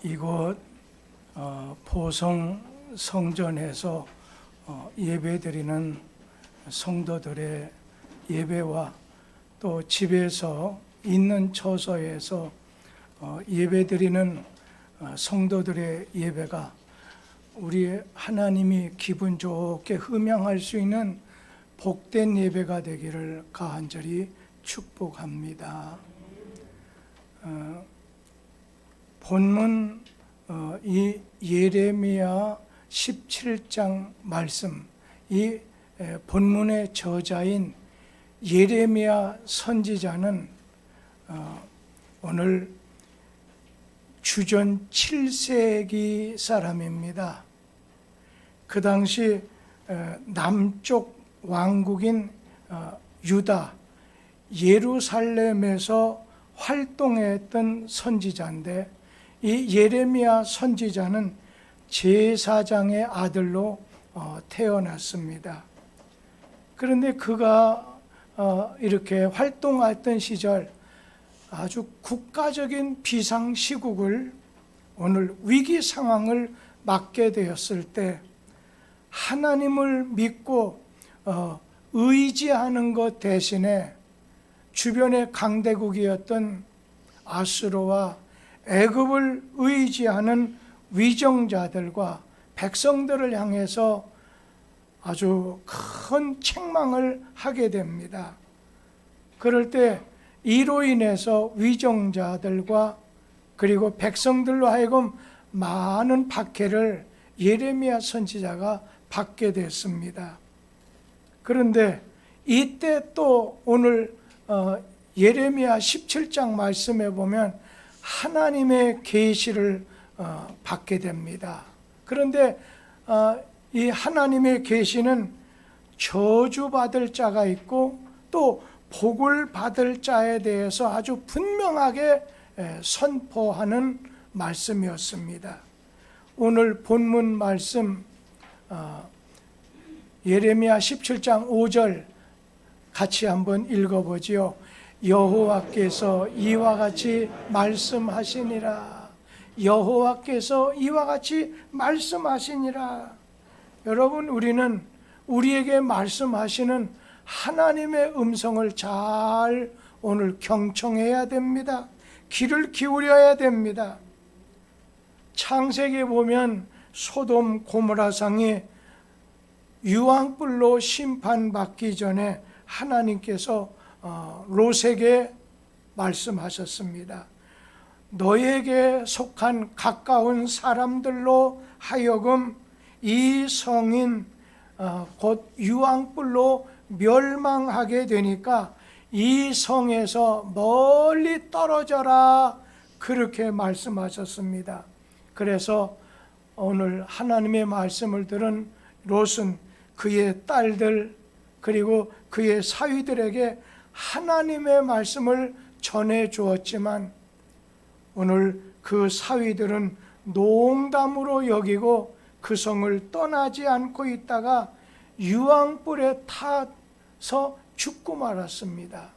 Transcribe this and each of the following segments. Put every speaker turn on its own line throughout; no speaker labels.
이곳 보성 성전에서 예배드리는 성도들의 예배와 또 집에서 있는 처소에서 예배드리는 성도들의 예배가 우리 하나님이 기분 좋게 흠양할 수 있는 복된 예배가 되기를 간절히 축복합니다. 본문 이 예레미야 17장 말씀, 이 본문의 저자인 예레미야 선지자는 오늘 주전 7세기 사람입니다. 그 당시 남쪽 왕국인 유다 예루살렘에서 활동했던 선지자인데, 이 예레미야 선지자는 제사장의 아들로 태어났습니다. 그런데 그가 이렇게 활동했던 시절 아주 국가적인 비상시국을, 오늘 위기 상황을 맞게 되었을 때 하나님을 믿고 의지하는 것 대신에 주변의 강대국이었던 아수르와 애굽을 의지하는 위정자들과 백성들을 향해서 아주 큰 책망을 하게 됩니다. 그럴 때 이로 인해서 위정자들과 그리고 백성들로 하여금 많은 박해를 예레미야 선지자가 받게 됐습니다. 그런데 이때 또 오늘 예레미야 17장 말씀에 보면 하나님의 계시를 받게 됩니다. 그런데 이 하나님의 계시는 저주받을 자가 있고 또 복을 받을 자에 대해서 아주 분명하게 선포하는 말씀이었습니다. 오늘 본문 말씀 예레미야 17장 5절 같이 한번 읽어보지요. 여호와께서 이와 같이 말씀하시니라. 여호와께서 이와 같이 말씀하시니라. 여러분, 우리는 우리에게 말씀하시는 하나님의 음성을 잘 오늘 경청해야 됩니다. 귀를 기울여야 됩니다. 창세기에 보면 소돔 고모라상이 유황불로 심판받기 전에 하나님께서 롯에게 말씀하셨습니다. 너에게 속한 가까운 사람들로 하여금 이 성인 곧 유황불로 멸망하게 되니까 이 성에서 멀리 떨어져라, 그렇게 말씀하셨습니다. 그래서 오늘 하나님의 말씀을 들은 롯은 그의 딸들 그리고 그의 사위들에게 하나님의 말씀을 전해 주었지만 오늘 그 사위들은 농담으로 여기고 그 성을 떠나지 않고 있다가 유황불에 타서 죽고 말았습니다.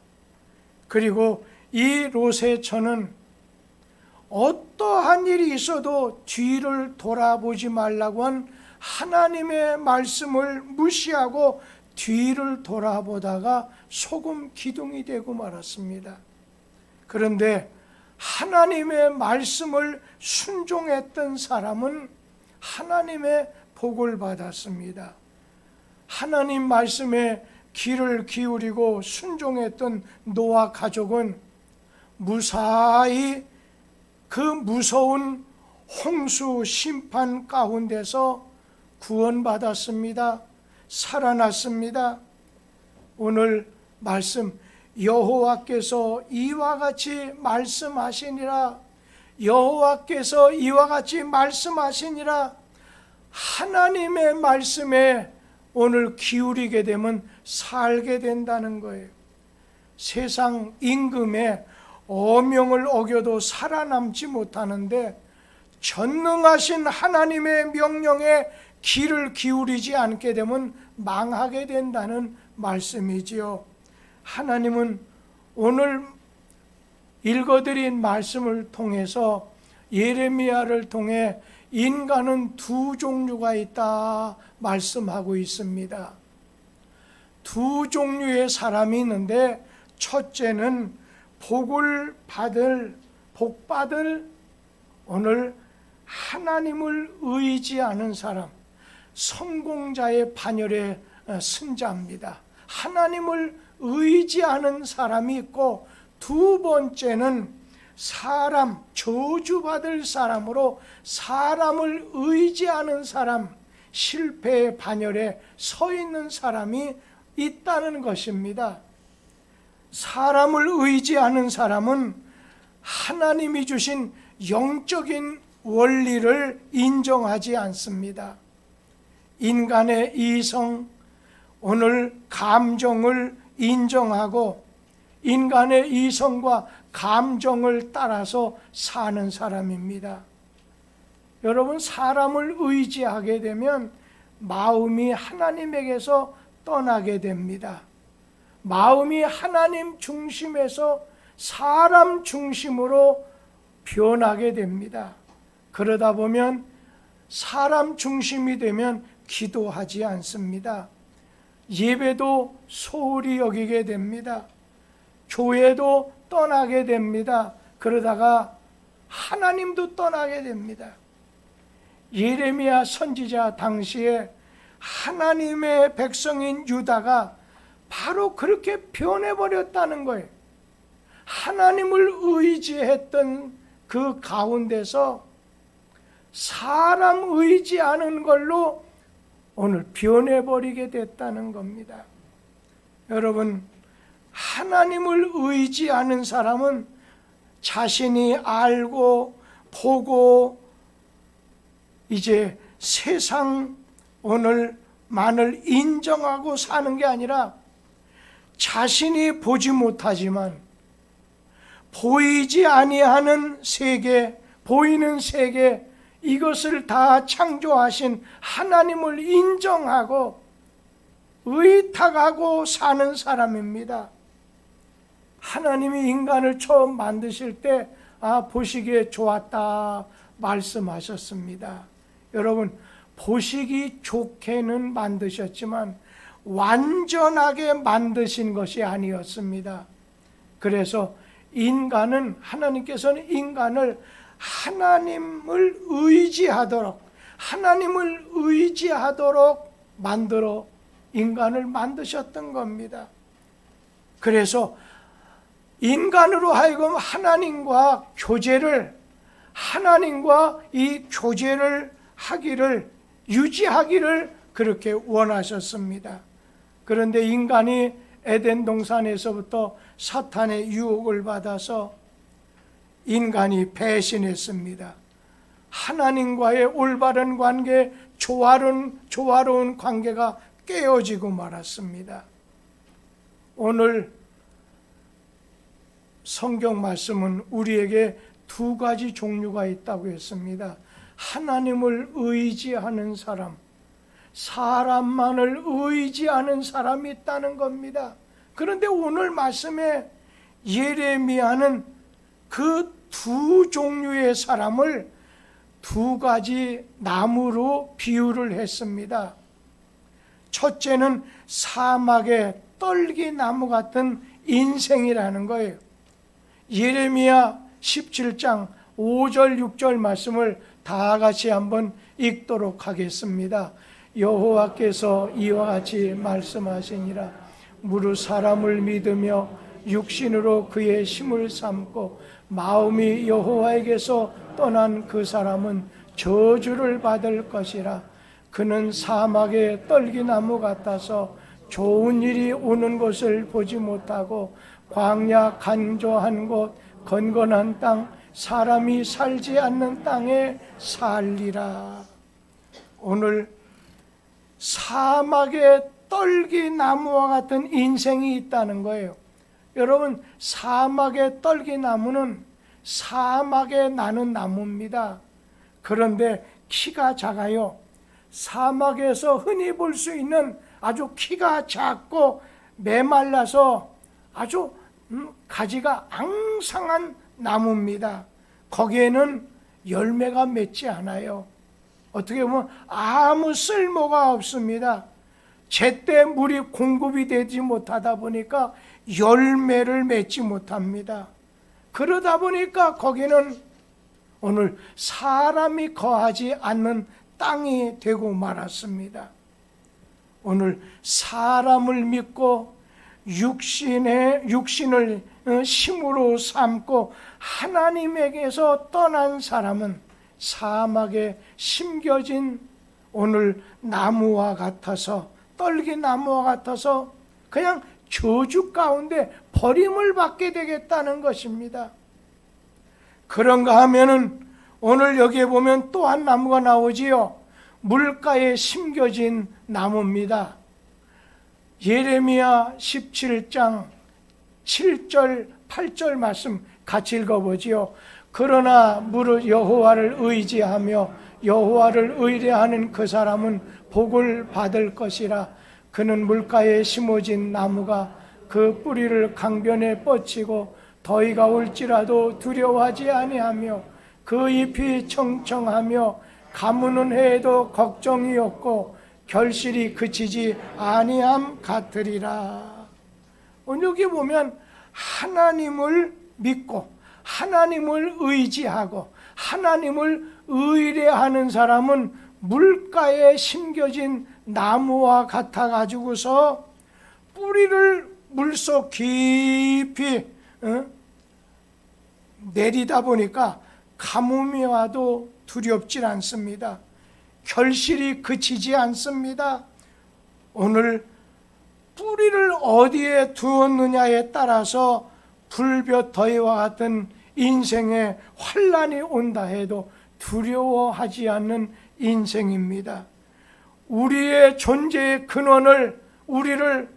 그리고 이 롯의 처는 어떠한 일이 있어도 뒤를 돌아보지 말라고 한 하나님의 말씀을 무시하고 뒤를 돌아보다가 소금 기둥이 되고 말았습니다. 그런데 하나님의 말씀을 순종했던 사람은 하나님의 복을 받았습니다. 하나님 말씀에 귀를 기울이고 순종했던 노아 가족은 무사히 그 무서운 홍수 심판 가운데서 구원받았습니다. 살아났습니다. 오늘 말씀, 여호와께서 이와 같이 말씀하시니라. 여호와께서 이와 같이 말씀하시니라. 하나님의 말씀에 오늘 기울이게 되면 살게 된다는 거예요. 세상 임금의 어명을 어겨도 살아남지 못하는데 전능하신 하나님의 명령에 귀를 기울이지 않게 되면 망하게 된다는 말씀이지요. 하나님은 오늘 읽어드린 말씀을 통해서 예레미야를 통해 인간은 두 종류가 있다 말씀하고 있습니다. 두 종류의 사람이 있는데, 첫째는 복받을 오늘 하나님을 의지하는 사람, 성공자의 반열에 쓴 자입니다. 하나님을 의지하는 사람이 있고, 두 번째는 저주받을 사람으로 사람을 의지하는 사람, 실패의 반열에 서 있는 사람이 있다는 것입니다. 사람을 의지하는 사람은 하나님이 주신 영적인 원리를 인정하지 않습니다. 인간의 이성, 오늘 감정을 인정하고 인간의 이성과 감정을 따라서 사는 사람입니다. 여러분, 사람을 의지하게 되면 마음이 하나님에게서 떠나게 됩니다. 마음이 하나님 중심에서 사람 중심으로 변하게 됩니다. 그러다 보면 사람 중심이 되면 기도하지 않습니다. 예배도 소홀히 여기게 됩니다. 교회도 떠나게 됩니다. 그러다가 하나님도 떠나게 됩니다. 예레미야 선지자 당시에 하나님의 백성인 유다가 바로 그렇게 변해버렸다는 거예요. 하나님을 의지했던 그 가운데서 사람 의지하는 걸로 오늘 변해버리게 됐다는 겁니다. 여러분, 하나님을 의지하는 사람은 자신이 알고 보고 이제 세상 오늘만을 인정하고 사는 게 아니라 자신이 보지 못하지만 보이지 아니하는 세계, 보이는 세계, 이것을 다 창조하신 하나님을 인정하고 의탁하고 사는 사람입니다. 하나님이 인간을 처음 만드실 때 보시기에 좋았다 말씀하셨습니다. 여러분, 보시기 좋게는 만드셨지만 완전하게 만드신 것이 아니었습니다. 그래서 하나님께서는 인간을 하나님을 의지하도록 만들어 인간을 만드셨던 겁니다. 그래서 인간으로 하여금 하나님과 이 교제를 유지하기를 그렇게 원하셨습니다. 그런데 인간이 에덴 동산에서부터 사탄의 유혹을 받아서 인간이 배신했습니다. 하나님과의 올바른 관계, 조화로운 관계가 깨어지고 말았습니다. 오늘 성경 말씀은 우리에게 두 가지 종류가 있다고 했습니다. 하나님을 의지하는 사람, 사람만을 의지하는 사람이 있다는 겁니다. 그런데 오늘 말씀에 예레미야는 그 두 종류의 사람을 두 가지 나무로 비유를 했습니다. 첫째는 사막의 떨기나무 같은 인생이라는 거예요. 예레미야 17장 5절 6절 말씀을 다 같이 한번 읽도록 하겠습니다. 여호와께서 이와 같이 말씀하시니라. 무릇 사람을 믿으며 육신으로 그의 힘을 삼고 마음이 여호와에게서 떠난 그 사람은 저주를 받을 것이라. 그는 사막의 떨기나무 같아서 좋은 일이 오는 것을 보지 못하고 광야 간조한 곳 건건한 땅 사람이 살지 않는 땅에 살리라. 오늘 사막의 떨기나무와 같은 인생이 있다는 거예요. 여러분, 사막의 떨기나무는 사막에 나는 나무입니다. 그런데 키가 작아요. 사막에서 흔히 볼 수 있는 아주 키가 작고 메말라서 아주 가지가 앙상한 나무입니다. 거기에는 열매가 맺지 않아요. 어떻게 보면 아무 쓸모가 없습니다. 제때 물이 공급이 되지 못하다 보니까 열매를 맺지 못합니다. 그러다 보니까 거기는 오늘 사람이 거하지 않는 땅이 되고 말았습니다. 오늘 사람을 믿고 육신을 힘으로 삼고 하나님에게서 떠난 사람은 사막에 심겨진 오늘 나무와 같아서, 떨기나무와 같아서 그냥 저주 가운데 버림을 받게 되겠다는 것입니다. 그런가 하면은 오늘 여기에 보면 또 한 나무가 나오지요. 물가에 심겨진 나무입니다. 예레미야 17장 7절 8절 말씀 같이 읽어보지요. 그러나 무릇 여호와를 의지하며 여호와를 의뢰하는 그 사람은 복을 받을 것이라. 그는 물가에 심어진 나무가 그 뿌리를 강변에 뻗치고 더위가 올지라도 두려워하지 아니하며 그 잎이 청청하며 가무는 해에도 걱정이 없고 결실이 그치지 아니함 같으리라. 오늘 여기 보면 하나님을 믿고 하나님을 의지하고 하나님을 의뢰하는 사람은 물가에 심겨진 나무와 같아 가지고서 뿌리를 물속 깊이 내리다 보니까 가뭄이 와도 두렵질 않습니다. 결실이 그치지 않습니다. 오늘 뿌리를 어디에 두었느냐에 따라서 불볕 더위와 같은 인생의 환난이 온다 해도 두려워하지 않는 인생입니다. 우리의 존재의 근원을, 우리를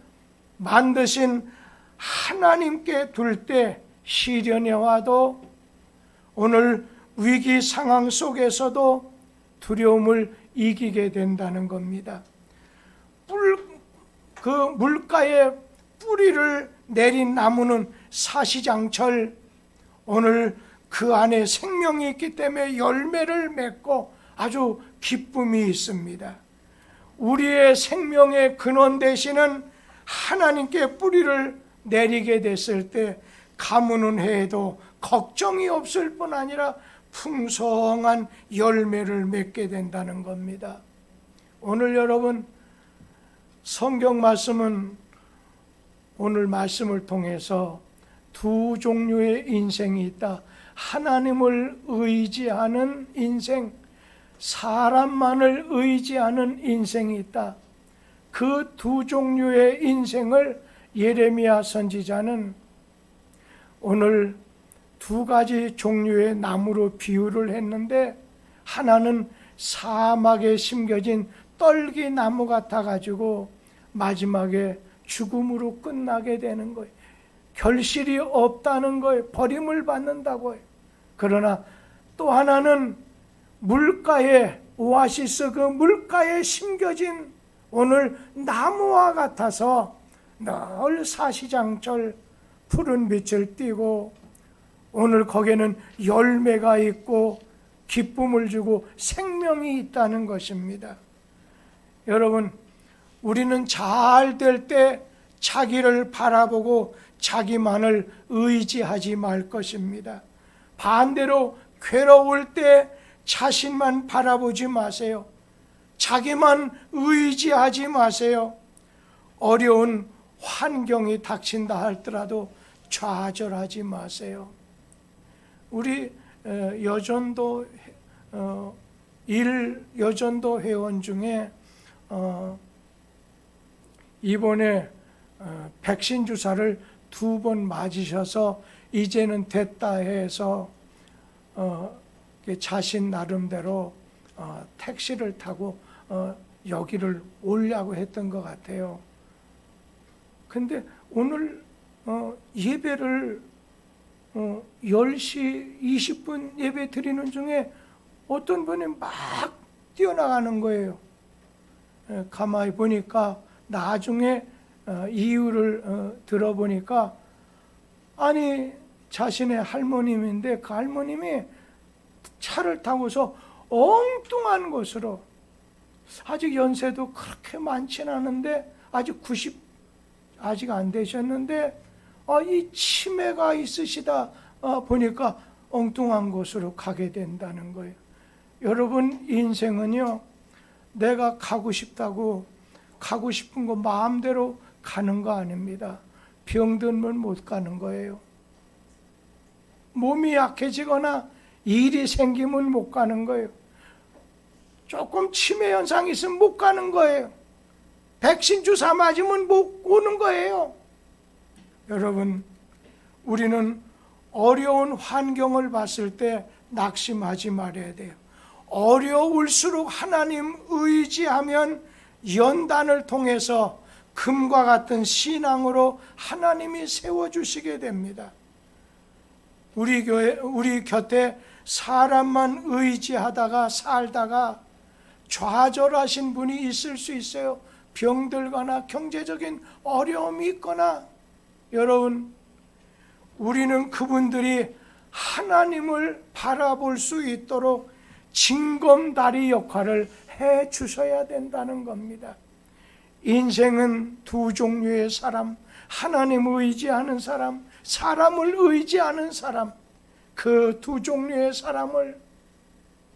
만드신 하나님께 둘 때 시련에 와도 오늘 위기 상황 속에서도 두려움을 이기게 된다는 겁니다. 그 물가에 뿌리를 내린 나무는 사시장철, 오늘 그 안에 생명이 있기 때문에 열매를 맺고 아주 기쁨이 있습니다. 우리의 생명의 근원 되시는 하나님께 뿌리를 내리게 됐을 때 가무는 해에도 걱정이 없을 뿐 아니라 풍성한 열매를 맺게 된다는 겁니다. 오늘 여러분 성경 말씀은 오늘 말씀을 통해서 두 종류의 인생이 있다. 하나님을 의지하는 인생, 사람만을 의지하는 인생이 있다. 그 두 종류의 인생을 예레미야 선지자는 오늘 두 가지 종류의 나무로 비유를 했는데, 하나는 사막에 심겨진 떨기나무 같아 가지고 마지막에 죽음으로 끝나게 되는 거예요. 결실이 없다는 거예요. 버림을 받는다고 해요. 그러나 또 하나는 물가에, 오아시스 그 물가에 심겨진 오늘 나무와 같아서 늘 사시장철 푸른 빛을 띠고 오늘 거기에는 열매가 있고 기쁨을 주고 생명이 있다는 것입니다. 여러분, 우리는 잘 될 때 자기를 바라보고 자기만을 의지하지 말 것입니다. 반대로 괴로울 때 자신만 바라보지 마세요. 자기만 의지하지 마세요. 어려운 환경이 닥친다 할지라도 좌절하지 마세요. 우리 여전도 여전도 회원 중에 이번에 백신 주사를 2번 맞으셔서 이제는 됐다 해서 자신 나름대로 택시를 타고 여기를 오려고 했던 것 같아요. 근데 오늘 예배를 10시 20분 예배 드리는 중에 어떤 분이 막 뛰어나가는 거예요. 가만히 보니까 나중에 이유를 들어보니까 아니 자신의 할머님인데 그 할머님이 차를 타고서 엉뚱한 곳으로, 아직 연세도 그렇게 많지는 않은데 아직 90 아직 안 되셨는데 이 치매가 있으시다 보니까 엉뚱한 곳으로 가게 된다는 거예요. 여러분, 인생은요, 내가 가고 싶다고 가고 싶은 거 마음대로 가는 거 아닙니다. 병들면 못 가는 거예요. 몸이 약해지거나 일이 생기면 못 가는 거예요. 조금 치매 현상이 있으면 못 가는 거예요. 백신 주사 맞으면 못 오는 거예요. 여러분, 우리는 어려운 환경을 봤을 때 낙심하지 말아야 돼요. 어려울수록 하나님 의지하면 연단을 통해서 금과 같은 신앙으로 하나님이 세워주시게 됩니다. 우리 곁에 사람만 의지하다가 살다가 좌절하신 분이 있을 수 있어요. 병들거나 경제적인 어려움이 있거나. 여러분, 우리는 그분들이 하나님을 바라볼 수 있도록 징검다리 역할을 해 주셔야 된다는 겁니다. 인생은 두 종류의 사람, 하나님을 의지하는 사람, 사람을 의지하는 사람, 그 두 종류의 사람을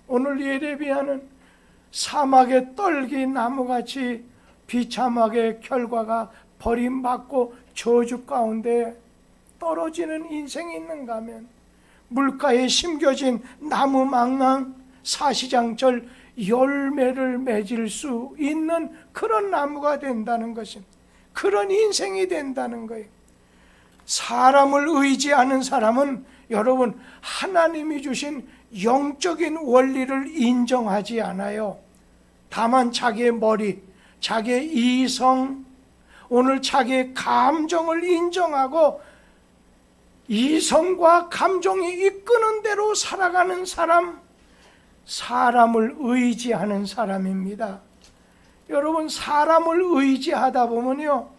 오늘 예레미야는 사막의 떨기 나무같이 비참하게 결과가 버림받고 저주 가운데 떨어지는 인생이 있는가 하면, 물가에 심겨진 나무 망랑 사시장철 열매를 맺을 수 있는 그런 나무가 된다는 것입니다. 그런 인생이 된다는 거예요. 사람을 의지하는 사람은 여러분, 하나님이 주신 영적인 원리를 인정하지 않아요. 다만 자기의 머리, 자기의 이성, 오늘 자기의 감정을 인정하고 이성과 감정이 이끄는 대로 살아가는 사람, 사람을 의지하는 사람입니다. 여러분, 사람을 의지하다 보면요,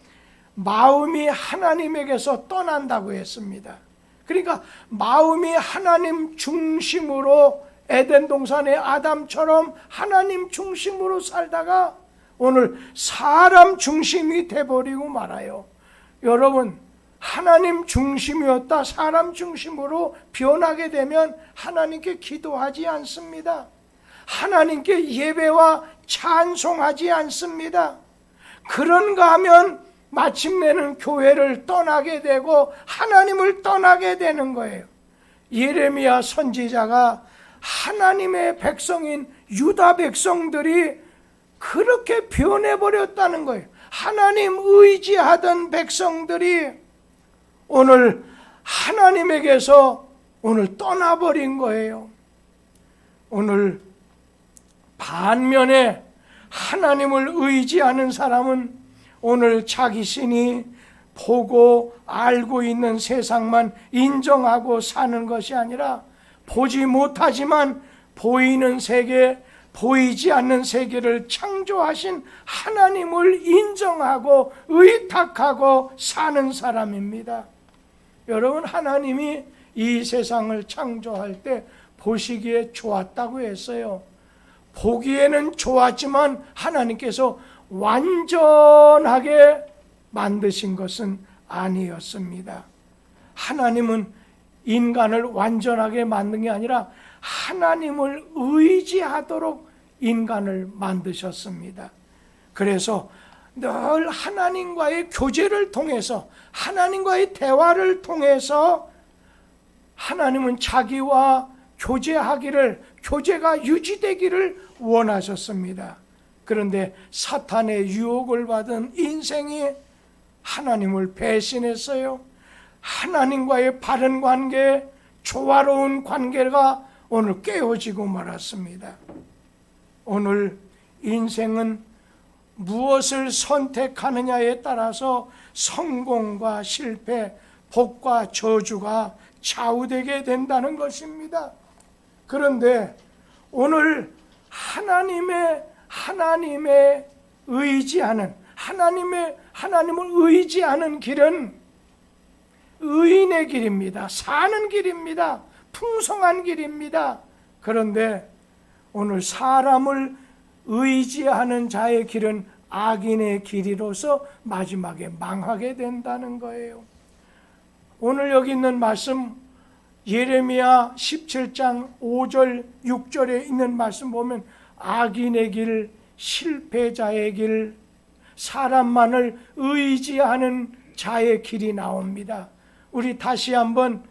마음이 하나님에게서 떠난다고 했습니다. 그러니까 마음이 하나님 중심으로, 에덴 동산의 아담처럼 하나님 중심으로 살다가 오늘 사람 중심이 돼버리고 말아요. 여러분, 하나님 중심이었다 사람 중심으로 변하게 되면 하나님께 기도하지 않습니다. 하나님께 예배와 찬송하지 않습니다. 그런가 하면 마침내는 교회를 떠나게 되고 하나님을 떠나게 되는 거예요. 예레미야 선지자가 하나님의 백성인 유다 백성들이 그렇게 변해버렸다는 거예요. 하나님 의지하던 백성들이 오늘 하나님에게서 오늘 떠나버린 거예요. 오늘 반면에 하나님을 의지하는 사람은 오늘 자기 신이 보고 알고 있는 세상만 인정하고 사는 것이 아니라 보지 못하지만 보이는 세계, 보이지 않는 세계를 창조하신 하나님을 인정하고 의탁하고 사는 사람입니다. 여러분, 하나님이 이 세상을 창조할 때 보시기에 좋았다고 했어요. 보기에는 좋았지만 하나님께서 완전하게 만드신 것은 아니었습니다. 하나님은 인간을 완전하게 만든 게 아니라 하나님을 의지하도록 인간을 만드셨습니다. 그래서 늘 하나님과의 교제를 통해서, 하나님과의 대화를 통해서 하나님은 자기와 교제가 유지되기를 원하셨습니다. 그런데 사탄의 유혹을 받은 인생이 하나님을 배신했어요. 하나님과의 바른 관계, 조화로운 관계가 오늘 깨어지고 말았습니다. 오늘 인생은 무엇을 선택하느냐에 따라서 성공과 실패, 복과 저주가 좌우되게 된다는 것입니다. 그런데 오늘 하나님의 의지하는, 하나님을 의지하는 길은 의인의 길입니다. 사는 길입니다. 풍성한 길입니다. 그런데 오늘 사람을 의지하는 자의 길은 악인의 길이로서 마지막에 망하게 된다는 거예요. 오늘 여기 있는 말씀 예레미야 17장 5절 6절에 있는 말씀 보면 악인의 길, 실패자의 길, 사람만을 의지하는 자의 길이 나옵니다. 우리 다시 한번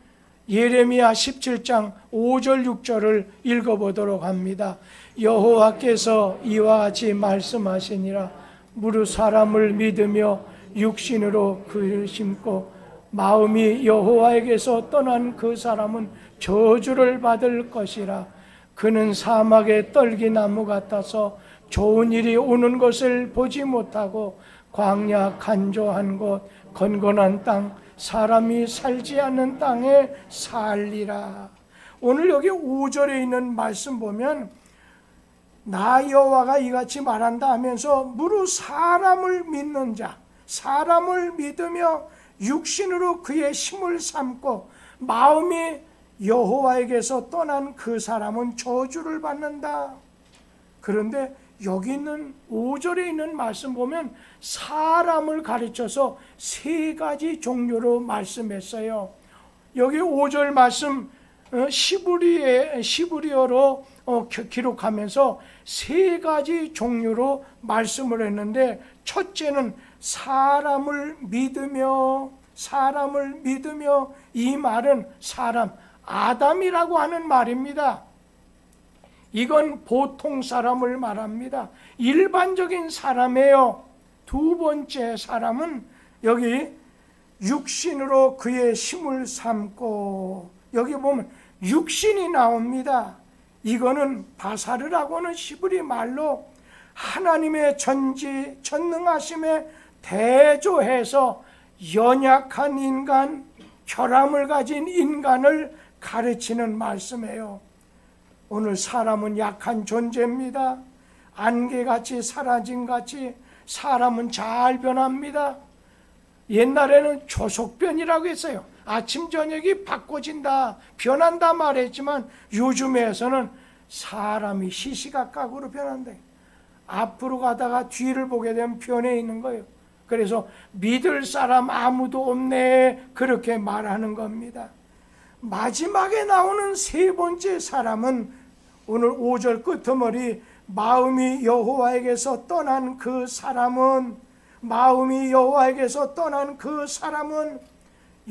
예레미야 17장 5절 6절을 읽어보도록 합니다. 여호와께서 이와 같이 말씀하시니라. 무릇 사람을 믿으며 육신으로 그를 심고 마음이 여호와에게서 떠난 그 사람은 저주를 받을 것이라. 그는 사막의 떨기나무 같아서 좋은 일이 오는 것을 보지 못하고 광야 간조한 곳 건건한 땅 사람이 살지 않는 땅에 살리라. 오늘 여기 5절에 있는 말씀 보면 나 여호와가 이같이 말한다 하면서 무릇 사람을 믿는 자, 사람을 믿으며 육신으로 그의 힘을 삼고 마음이 여호와에게서 떠난 그 사람은 저주를 받는다. 그런데 여기 있는 5절에 있는 말씀 보면 사람을 가르쳐서 세 가지 종류로 말씀했어요. 여기 5절 말씀 시브리어로 기록하면서 세 가지 종류로 말씀을 했는데, 첫째는 사람을 믿으며 이 말은 사람 아담이라고 하는 말입니다. 이건 보통 사람을 말합니다. 일반적인 사람이에요. 두 번째 사람은 여기 육신으로 그의 힘을 삼고, 여기 보면 육신이 나옵니다. 이거는 바사르라고 하는 시브리 말로 하나님의 전능하심에 대조해서 연약한 인간, 혈암을 가진 인간을 가르치는 말씀이에요. 오늘 사람은 약한 존재입니다. 안개같이 사라진같이 사람은 잘 변합니다. 옛날에는 조속변이라고 했어요. 아침 저녁이 바꿔진다, 변한다 말했지만 요즘에서는 사람이 시시각각으로 변한다. 앞으로 가다가 뒤를 보게 되면 변해 있는 거예요. 그래서 믿을 사람 아무도 없네, 그렇게 말하는 겁니다. 마지막에 나오는 세 번째 사람은 오늘 5절 끄트머리 마음이 여호와에게서 떠난 그 사람은, 마음이 여호와에게서 떠난 그 사람은,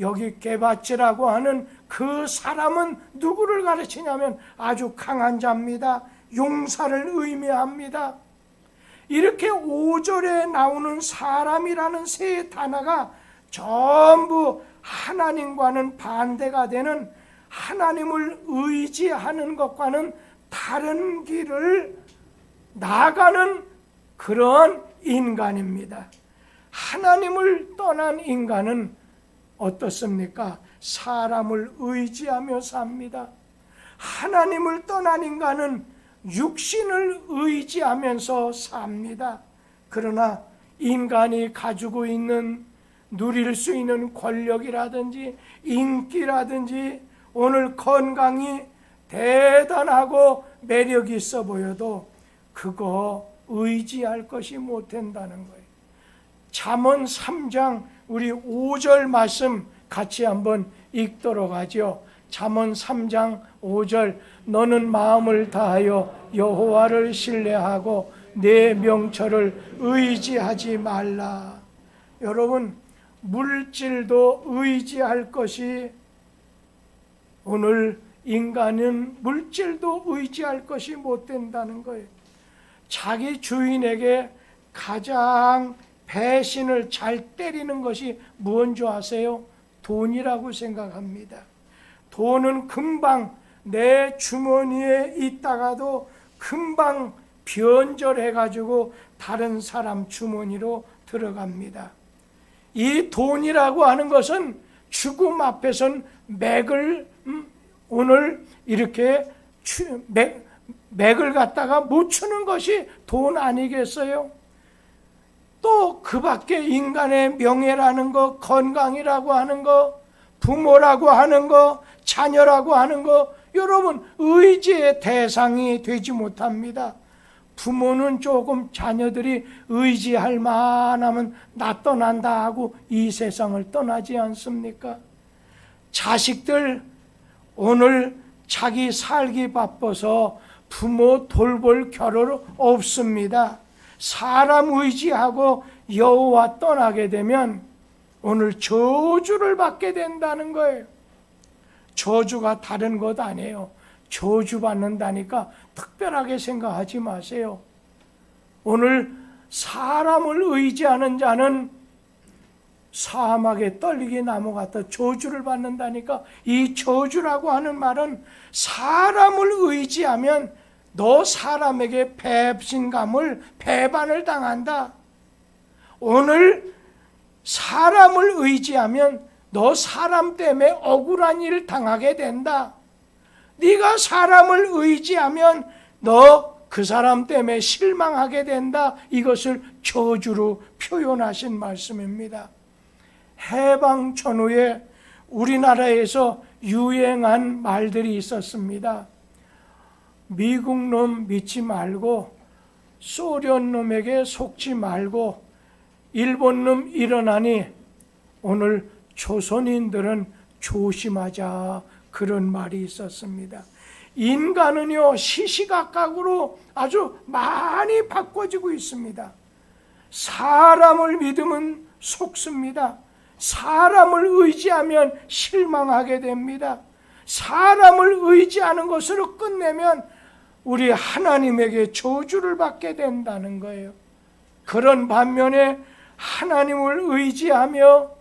여기 게바치라고 하는 그 사람은 누구를 가르치냐면 아주 강한 자입니다. 용사를 의미합니다. 이렇게 5절에 나오는 사람이라는 세 단어가 전부 하나님과는 반대가 되는, 하나님을 의지하는 것과는 다른 길을 나아가는 그런 인간입니다. 하나님을 떠난 인간은 어떻습니까? 사람을 의지하며 삽니다. 하나님을 떠난 인간은 육신을 의지하면서 삽니다. 그러나 인간이 가지고 있는, 누릴 수 있는 권력이라든지 인기라든지 오늘 건강이 대단하고 매력이 있어 보여도 그거 의지할 것이 못 된다는 거예요. 잠언 3장 우리 5절 말씀 같이 한번 읽도록 하죠. 잠언 3장 5절 너는 마음을 다하여 여호와를 신뢰하고 내 명철을 의지하지 말라. 여러분, 물질도 의지할 것이, 오늘 인간은 물질도 의지할 것이 못 된다는 거예요. 자기 주인에게 가장 배신을 잘 때리는 것이 무언지 아세요? 돈이라고 생각합니다. 돈은 금방 내 주머니에 있다가도 금방 변절해가지고 다른 사람 주머니로 들어갑니다. 이 돈이라고 하는 것은 죽음 앞에선 맥을 오늘 이렇게 맥을 갖다가 못 추는 것이 돈 아니겠어요? 또 그 밖에 인간의 명예라는 것, 건강이라고 하는 것, 부모라고 하는 거, 자녀라고 하는 거, 여러분 의지의 대상이 되지 못합니다. 부모는 조금 자녀들이 의지할 만하면 나 떠난다 하고 이 세상을 떠나지 않습니까? 자식들 오늘 자기 살기 바빠서 부모 돌볼 겨를 없습니다. 사람 의지하고 여호와 떠나게 되면 오늘 저주를 받게 된다는 거예요. 저주가 다른 것 아니에요. 저주 받는다니까 특별하게 생각하지 마세요. 오늘 사람을 의지하는 자는 사막에 떨리기 나무 같아 저주를 받는다니까. 이 저주라고 하는 말은 사람을 의지하면 너 사람에게 배반을 당한다. 오늘 사람을 의지하면 너 사람 때문에 억울한 일을 당하게 된다. 네가 사람을 의지하면 너 그 사람 때문에 실망하게 된다. 이것을 저주로 표현하신 말씀입니다. 해방 전후에 우리나라에서 유행한 말들이 있었습니다. 미국 놈 믿지 말고, 소련 놈에게 속지 말고, 일본 놈 일어나니 오늘 조선인들은 조심하자, 그런 말이 있었습니다. 인간은요 시시각각으로 아주 많이 바꿔지고 있습니다. 사람을 믿으면 속습니다. 사람을 의지하면 실망하게 됩니다. 사람을 의지하는 것으로 끝내면 우리 하나님에게 저주를 받게 된다는 거예요. 그런 반면에 하나님을 의지하며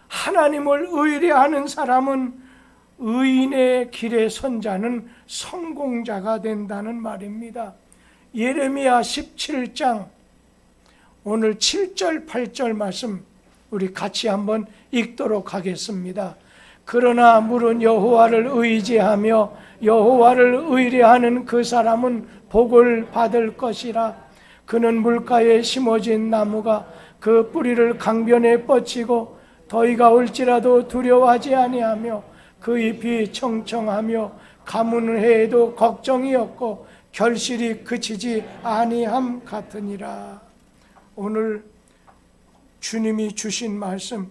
하나님을 의뢰하는 사람은 의인의 길에 선 자는 성공자가 된다는 말입니다. 예레미야 17장 오늘 7절 8절 말씀 우리 같이 한번 읽도록 하겠습니다. 그러나 물은 여호와를 의지하며 여호와를 의뢰하는 그 사람은 복을 받을 것이라. 그는 물가에 심어진 나무가 그 뿌리를 강변에 뻗치고 더위가 올지라도 두려워하지 아니하며 그 잎이 청청하며 가뭄을 해에도 걱정이 없고 결실이 그치지 아니함 같으니라. 오늘 주님이 주신 말씀,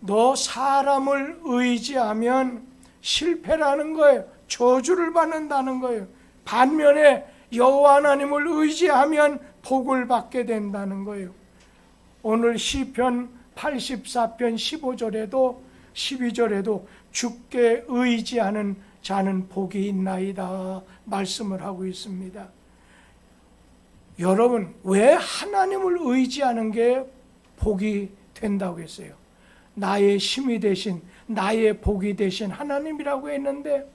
너 사람을 의지하면 실패라는 거예요. 저주를 받는다는 거예요. 반면에 여호와 하나님을 의지하면 복을 받게 된다는 거예요. 오늘 시편 84편 15절에도 12절에도 주께 의지하는 자는 복이 있나이다 말씀을 하고 있습니다. 여러분, 왜 하나님을 의지하는 게 복이 된다고 했어요? 나의 힘이 되신, 나의 복이 되신 하나님이라고 했는데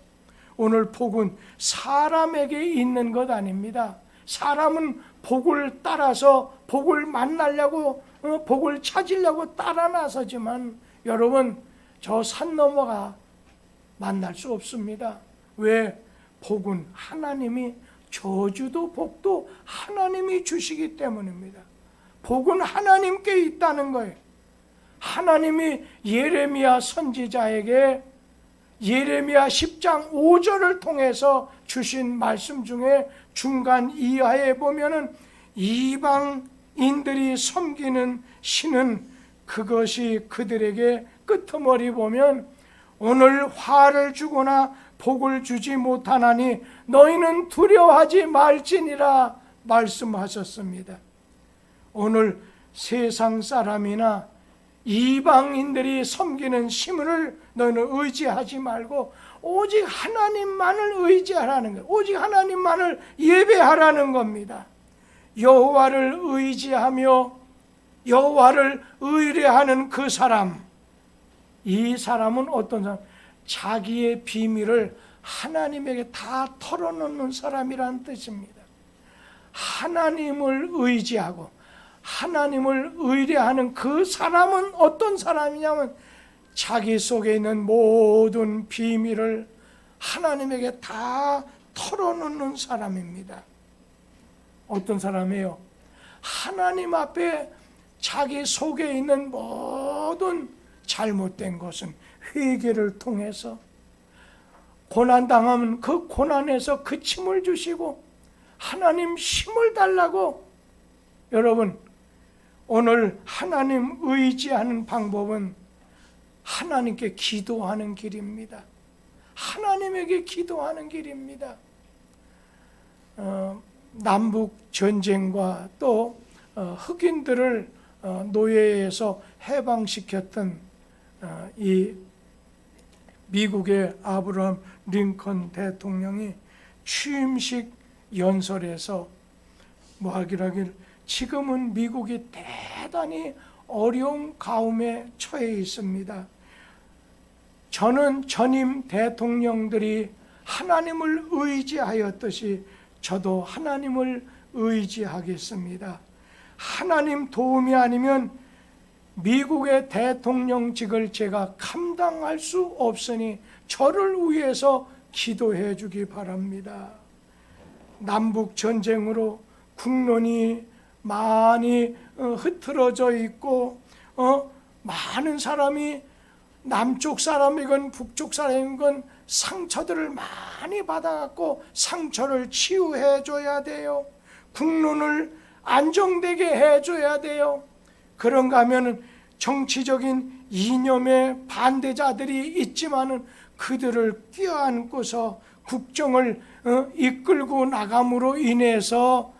오늘 복은 사람에게 있는 것 아닙니다. 사람은 복을 따라서 복을 만나려고 복을 찾으려고 따라 나서지만 여러분, 저 산 넘어가 만날 수 없습니다. 왜? 복은 하나님이, 저주도 복도 하나님이 주시기 때문입니다. 복은 하나님께 있다는 거예요. 하나님이 예레미야 선지자에게 예레미야 10장 5절을 통해서 주신 말씀 중에 중간 이하에 보면은 이방인들이 섬기는 신은 그것이 그들에게 끄트머리 보면 오늘 화를 주거나 복을 주지 못하나니 너희는 두려워하지 말지니라 말씀하셨습니다. 오늘 세상 사람이나 이방인들이 섬기는 신을 너희는 의지하지 말고 오직 하나님만을 의지하라는 거예요. 오직 하나님만을 예배하라는 겁니다. 여호와를 의지하며 여호와를 의뢰하는 그 사람, 이 사람은 어떤 사람? 자기의 비밀을 하나님에게 다 털어놓는 사람이라는 뜻입니다. 하나님을 의지하고 하나님을 의뢰하는 그 사람은 어떤 사람이냐면 자기 속에 있는 모든 비밀을 하나님에게 다 털어놓는 사람입니다. 어떤 사람이에요? 하나님 앞에 자기 속에 있는 모든 잘못된 것은, 회개를 통해서 고난당하면 그 고난에서 그침을 주시고 하나님 힘을 달라고. 여러분, 오늘 하나님 의지하는 방법은 하나님께 기도하는 길입니다. 하나님에게 기도하는 길입니다. 남북 전쟁과 또 흑인들을 노예에서 해방시켰던 이 미국의 아브라함 링컨 대통령이 취임식 연설에서 하기를 지금은 미국이 대단히 어려운 가움에 처해 있습니다. 저는 전임 대통령들이 하나님을 의지하였듯이 저도 하나님을 의지하겠습니다. 하나님 도움이 아니면 미국의 대통령직을 제가 감당할 수 없으니 저를 위해서 기도해 주기 바랍니다. 남북 전쟁으로 국론이 많이 흐트러져 있고 많은 사람이 남쪽 사람이건 북쪽 사람이건 상처들을 많이 받아갖고 상처를 치유해 줘야 돼요. 국론을 안정되게 해줘야 돼요. 그런가 하면 정치적인 이념의 반대자들이 있지만은 그들을 껴안고서 국정을 이끌고 나감으로 인해서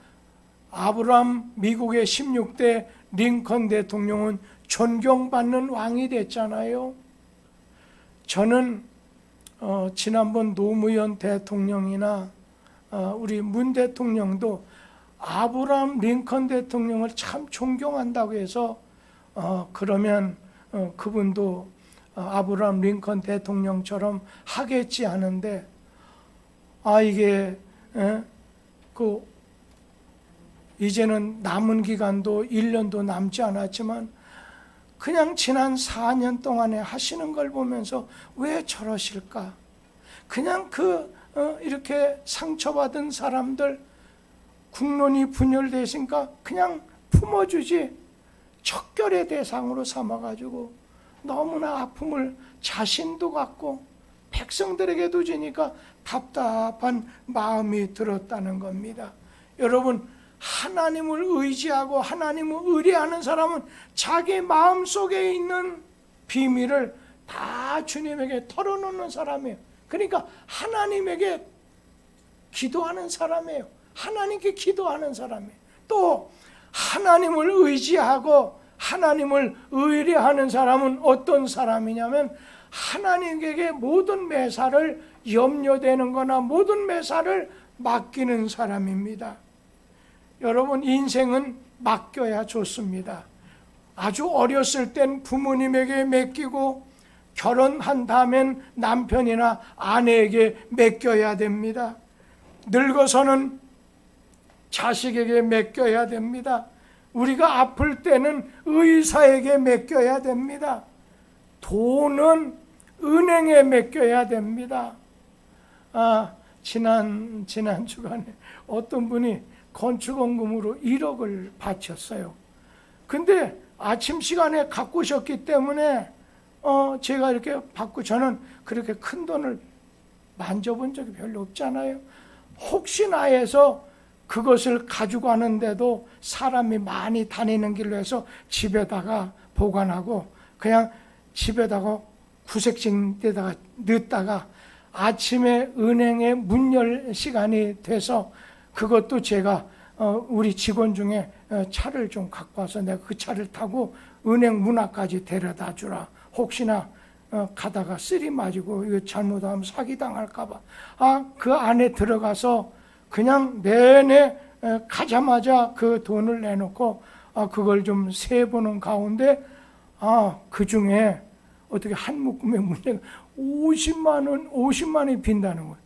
아브라함 미국의 16대 링컨 대통령은 존경받는 왕이 됐잖아요. 저는 지난번 노무현 대통령이나 우리 문 대통령도 아브라함 링컨 대통령을 참 존경한다고 해서 그러면 그분도 아브라함 링컨 대통령처럼 하겠지 하는데 이게 이제는 남은 기간도 1년도 남지 않았지만 그냥 지난 4년 동안에 하시는 걸 보면서 왜 저러실까? 그냥 이렇게 상처받은 사람들 국론이 분열되신가 그냥 품어주지 척결의 대상으로 삼아가지고 너무나 아픔을 자신도 갖고 백성들에게도 주니까 답답한 마음이 들었다는 겁니다. 여러분, 하나님을 의지하고 하나님을 의뢰하는 사람은 자기 마음속에 있는 비밀을 다 주님에게 털어놓는 사람이에요. 그러니까 하나님에게 기도하는 사람이에요. 하나님께 기도하는 사람이에요. 또 하나님을 의지하고 하나님을 의뢰하는 사람은 어떤 사람이냐면 하나님에게 모든 매사를 염려되는 거나 모든 매사를 맡기는 사람입니다. 여러분, 인생은 맡겨야 좋습니다. 아주 어렸을 땐 부모님에게 맡기고 결혼한 다음엔 남편이나 아내에게 맡겨야 됩니다. 늙어서는 자식에게 맡겨야 됩니다. 우리가 아플 때는 의사에게 맡겨야 됩니다. 돈은 은행에 맡겨야 됩니다. 지난 주간에 어떤 분이 건축원금으로 1억을 바쳤어요. 근데 아침 시간에 갖고 오셨기 때문에 제가 이렇게 받고 저는 그렇게 큰 돈을 만져본 적이 별로 없잖아요. 혹시나 해서 그것을 가지고 가는데도 사람이 많이 다니는 길로 해서 집에다가 보관하고 그냥 집에다가 구색진에다가 넣다가 아침에 은행에 문 열 시간이 돼서 그것도 제가 우리 직원 중에 차를 좀 갖고 와서 내가 그 차를 타고 은행 문 앞까지 데려다 주라. 혹시나 가다가 쓰리 맞고 이거 잘못하면 사기당할까 봐. 그 안에 들어가서 그냥 내내 가자마자 그 돈을 내놓고 그걸 좀 세보는 가운데 그 중에 어떻게 한 묶음의 문제가 50만 원이 빈다는 거예요.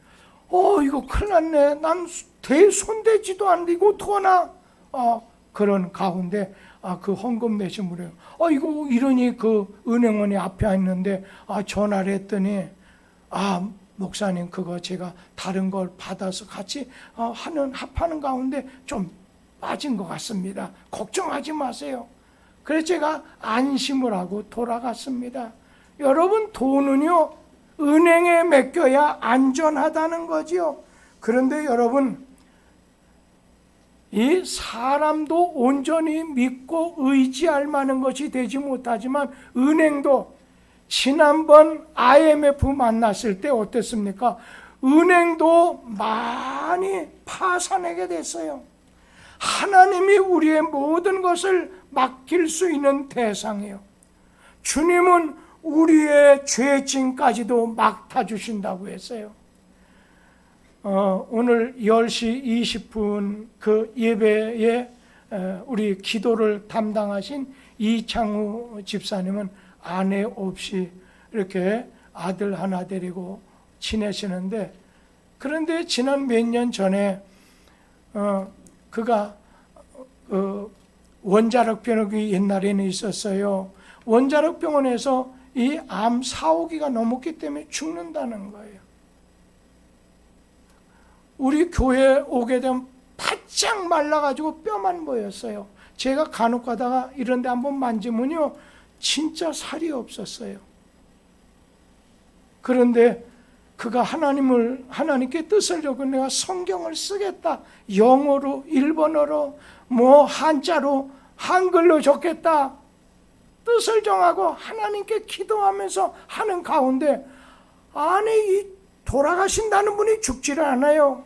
이거 큰일 났네. 난 손대지도 않는데 이거 어떡하나. 그런 가운데 그 헌금 내신 분이에요. 이거 이러니 그 은행원이 앞에 있는데 전화를 했더니 목사님 그거 제가 다른 걸 받아서 같이 합하는 가운데 좀 빠진 것 같습니다. 걱정하지 마세요. 그래서 제가 안심을 하고 돌아갔습니다. 여러분, 돈은요, 은행에 맡겨야 안전하다는 거지요. 그런데 여러분, 이 사람도 온전히 믿고 의지할 만한 것이 되지 못하지만 은행도 지난번 IMF 만났을 때 어땠습니까? 은행도 많이 파산하게 됐어요. 하나님이 우리의 모든 것을 맡길 수 있는 대상이에요. 주님은 우리의 죄짐까지도 맡아주신다고 했어요. 오늘 10시 20분 그 예배에 우리 기도를 담당하신 이창우 집사님은 아내 없이 이렇게 아들 하나 데리고 지내시는데, 그런데 지난 몇 년 전에 그가 원자력병이 옛날에는 있었어요. 원자력병원에서 이 암 4호기가 넘었기 때문에 죽는다는 거예요. 우리 교회에 오게 되면 바짝 말라가지고 뼈만 보였어요. 제가 간혹 가다가 이런 데 한번 만지면요, 진짜 살이 없었어요. 그런데 그가 하나님께 뜻을 적고 내가 성경을 쓰겠다, 영어로, 일본어로, 한자로, 한글로 적겠다, 뜻을 정하고 하나님께 기도하면서 하는 가운데, 아니, 이 돌아가신다는 분이 죽지를 않아요.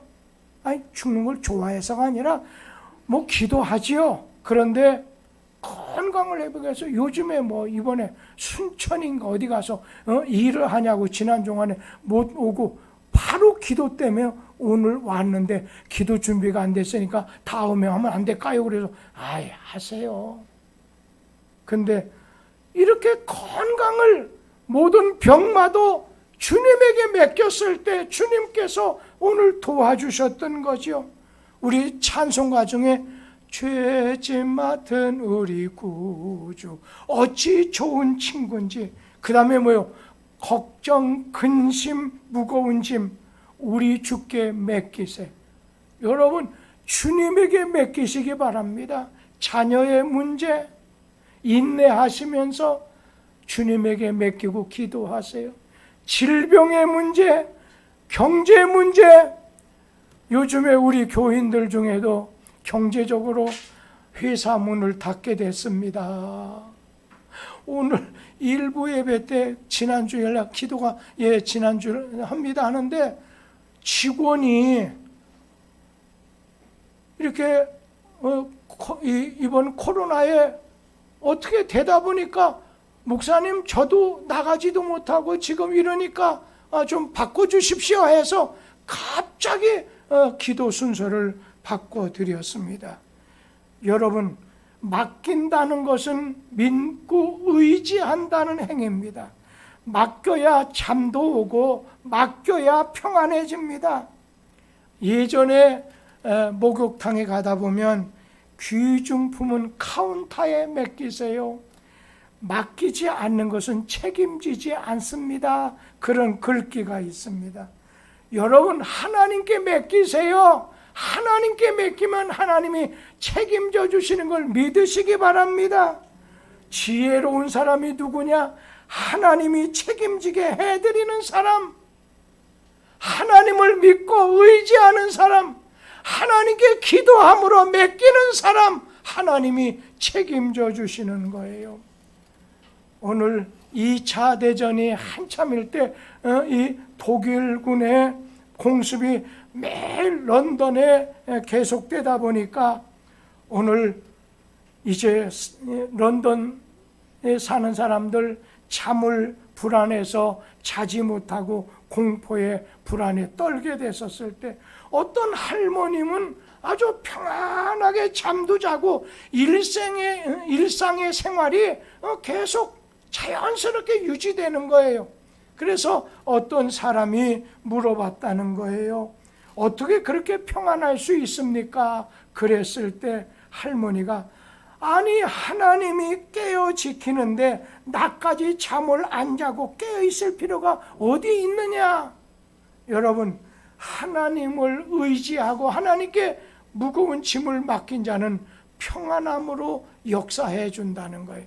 아니, 죽는 걸 좋아해서가 아니라 기도하지요. 그런데 건강을 회복해서 해서 요즘에 이번에 순천인가 어디 가서 일을 하냐고 지난 동안에 못 오고 바로 기도 때문에 오늘 왔는데, 기도 준비가 안 됐으니까 다음에 하면 안 될까요? 그래서 하세요. 근데 이렇게 건강을, 모든 병마도 주님에게 맡겼을 때 주님께서 오늘 도와주셨던 거죠. 우리 찬송가 중에 죄짐 맡은 우리 구주 어찌 좋은 친구인지, 그 다음에 걱정, 근심, 무거운 짐 우리 주께 맡기세. 여러분, 주님에게 맡기시기 바랍니다. 자녀의 문제 인내하시면서 주님에게 맡기고 기도하세요. 질병의 문제, 경제 문제, 요즘에 우리 교인들 중에도 경제적으로 회사 문을 닫게 됐습니다. 오늘 일부 예배 때 지난주 연락 기도가 지난주 합니다 하는데, 직원이 이렇게 이번 코로나에 어떻게 되다 보니까, 목사님 저도 나가지도 못하고 지금 이러니까 좀 바꿔주십시오 해서 갑자기 기도 순서를 바꿔드렸습니다. 여러분, 맡긴다는 것은 믿고 의지한다는 행위입니다. 맡겨야 잠도 오고 맡겨야 평안해집니다. 예전에 목욕탕에 가다 보면 귀중품은 카운터에 맡기세요. 맡기지 않는 것은 책임지지 않습니다. 그런 글귀가 있습니다. 여러분, 하나님께 맡기세요. 하나님께 맡기면 하나님이 책임져 주시는 걸 믿으시기 바랍니다. 지혜로운 사람이 누구냐? 하나님이 책임지게 해드리는 사람, 하나님을 믿고 의지하는 사람, 하나님께 기도함으로 맡기는 사람, 하나님이 책임져 주시는 거예요. 오늘 2차 대전이 한참일 때 이 독일군의 공습이 매일 런던에 계속되다 보니까 오늘 이제 런던에 사는 사람들 잠을 불안해서 자지 못하고 공포에 불안에 떨게 됐었을 때, 어떤 할머님은 아주 평안하게 잠도 자고 일상의 생활이 계속 자연스럽게 유지되는 거예요. 그래서 어떤 사람이 물어봤다는 거예요. 어떻게 그렇게 평안할 수 있습니까? 그랬을 때 할머니가, 아니, 하나님이 깨어 지키는데 나까지 잠을 안 자고 깨어 있을 필요가 어디 있느냐? 여러분, 하나님을 의지하고 하나님께 무거운 짐을 맡긴 자는 평안함으로 역사해 준다는 거예요.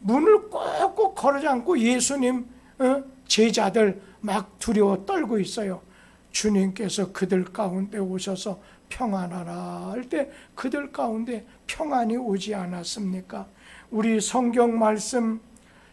문을 꼭꼭 걸어 잠고 예수님 제자들 막 두려워 떨고 있어요. 주님께서 그들 가운데 오셔서 평안하라 할 때 그들 가운데 평안이 오지 않았습니까? 우리 성경 말씀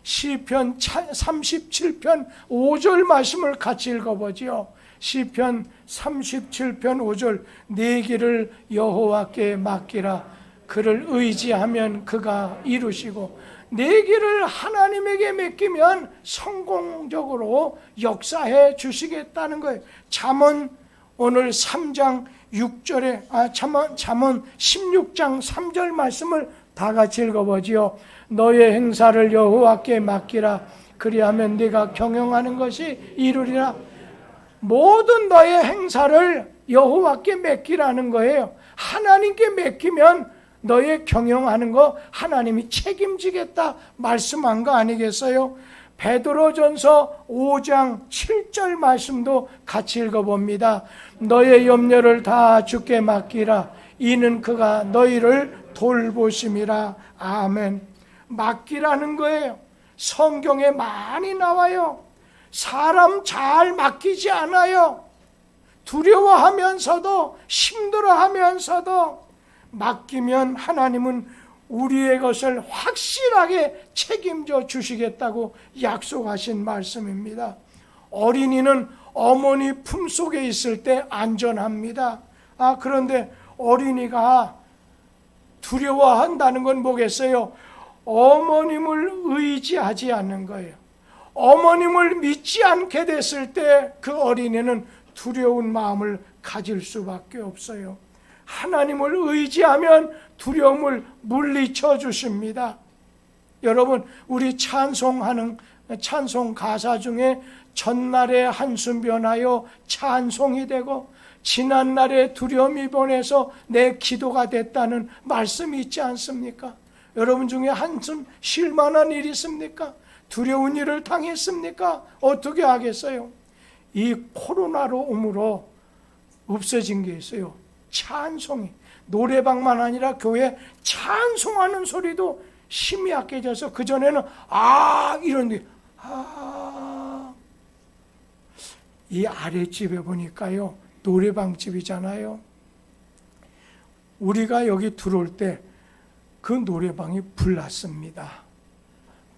시편 37편 5절 말씀을 같이 읽어보지요. 시편 37편 5절 내 길을 여호와께 맡기라. 그를 의지하면 그가 이루시고, 내 길을 하나님에게 맡기면 성공적으로 역사해 주시겠다는 거예요. 잠언 오늘 3장 6절에 잠언 16장 3절 말씀을 다 같이 읽어보지요. 너의 행사를 여호와께 맡기라. 그리하면 네가 경영하는 것이 이루리라. 모든 너의 행사를 여호와께 맡기라는 거예요. 하나님께 맡기면 너의 경영하는 거 하나님이 책임지겠다 말씀한 거 아니겠어요? 베드로전서 5장 7절 말씀도 같이 읽어봅니다. 너의 염려를 다 주께 맡기라. 이는 그가 너희를 돌보심이라. 아멘. 맡기라는 거예요. 성경에 많이 나와요. 사람 잘 맡기지 않아요. 두려워하면서도 힘들어하면서도 맡기면 하나님은 우리의 것을 확실하게 책임져 주시겠다고 약속하신 말씀입니다. 어린이는 어머니 품속에 있을 때 안전합니다. 그런데 어린이가 두려워한다는 건 뭐겠어요? 어머님을 의지하지 않는 거예요. 어머님을 믿지 않게 됐을 때 그 어린이는 두려운 마음을 가질 수밖에 없어요. 하나님을 의지하면 두려움을 물리쳐 주십니다. 여러분, 우리 찬송하는 찬송 가사 중에 전날의 한숨 변하여 찬송이 되고 지난날의 두려움이 변해서 내 기도가 됐다는 말씀이 있지 않습니까? 여러분 중에 한숨 쉴 만한 일이 있습니까? 두려운 일을 당했습니까? 어떻게 하겠어요? 이 코로나로 오므로 없어진 게 있어요. 찬송이. 노래방만 아니라 교회 찬송하는 소리도 힘이 약해져서 그전에는 이런데 이 아랫집에 보니까요, 노래방집이잖아요. 우리가 여기 들어올 때 그 노래방이 불났습니다.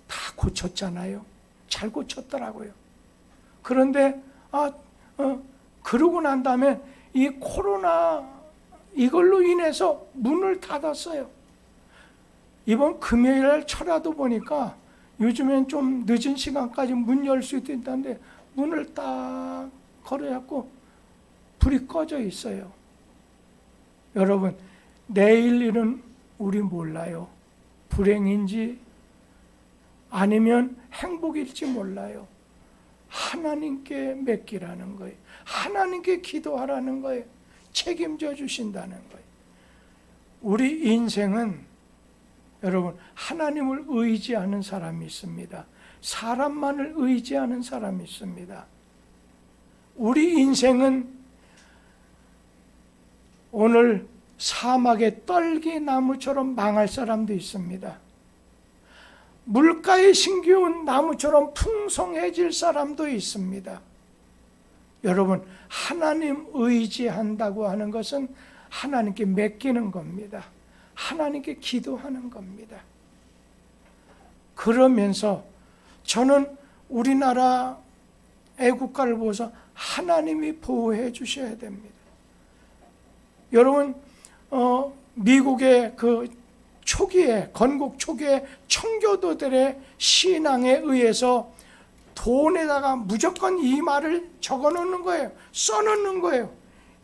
다 고쳤잖아요. 잘 고쳤더라고요. 그런데 그러고 난 다음에 이 코로나 이걸로 인해서 문을 닫았어요. 이번 금요일 철야도 보니까 요즘엔 좀 늦은 시간까지 문 열 수 있다는데 문을 딱 걸어갖고 불이 꺼져 있어요. 여러분, 내일 일은 우리 몰라요. 불행인지 아니면 행복일지 몰라요. 하나님께 맡기라는 거예요. 하나님께 기도하라는 거예요. 책임져 주신다는 거예요. 우리 인생은 여러분, 하나님을 의지하는 사람이 있습니다. 사람만을 의지하는 사람이 있습니다. 우리 인생은 오늘 사막의 떨기나무처럼 망할 사람도 있습니다. 물가에 심기운 나무처럼 풍성해질 사람도 있습니다. 여러분, 하나님 의지한다고 하는 것은 하나님께 맡기는 겁니다. 하나님께 기도하는 겁니다. 그러면서 저는 우리나라 애국가를 보고서 하나님이 보호해 주셔야 됩니다. 여러분, 미국의 그 초기에, 건국 초기에 청교도들의 신앙에 의해서 돈에다가 무조건 이 말을 적어 놓는 거예요. 써 놓는 거예요.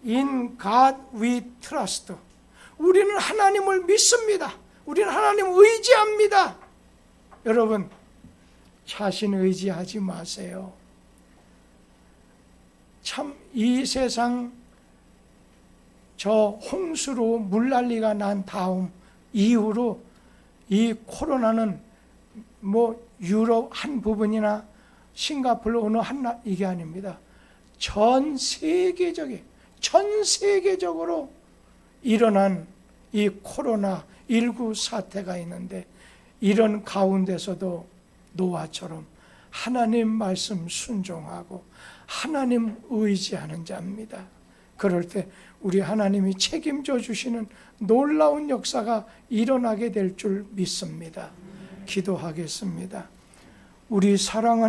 In God we trust. 우리는 하나님을 믿습니다. 우리는 하나님을 의지합니다. 여러분, 자신 의지하지 마세요. 참, 이 세상 저 홍수로 물난리가 난 다음 이후로 이 코로나는 유럽 한 부분이나 싱가포르 어느 이게 아닙니다. 전 세계적으로 일어난 이 코로나19 사태가 있는데, 이런 가운데서도 노아처럼 하나님 말씀 순종하고 하나님 의지하는 자입니다. 그럴 때 우리 하나님이 책임져 주시는 놀라운 역사가 일어나게 될 줄 믿습니다. 기도하겠습니다. 우리 사랑하는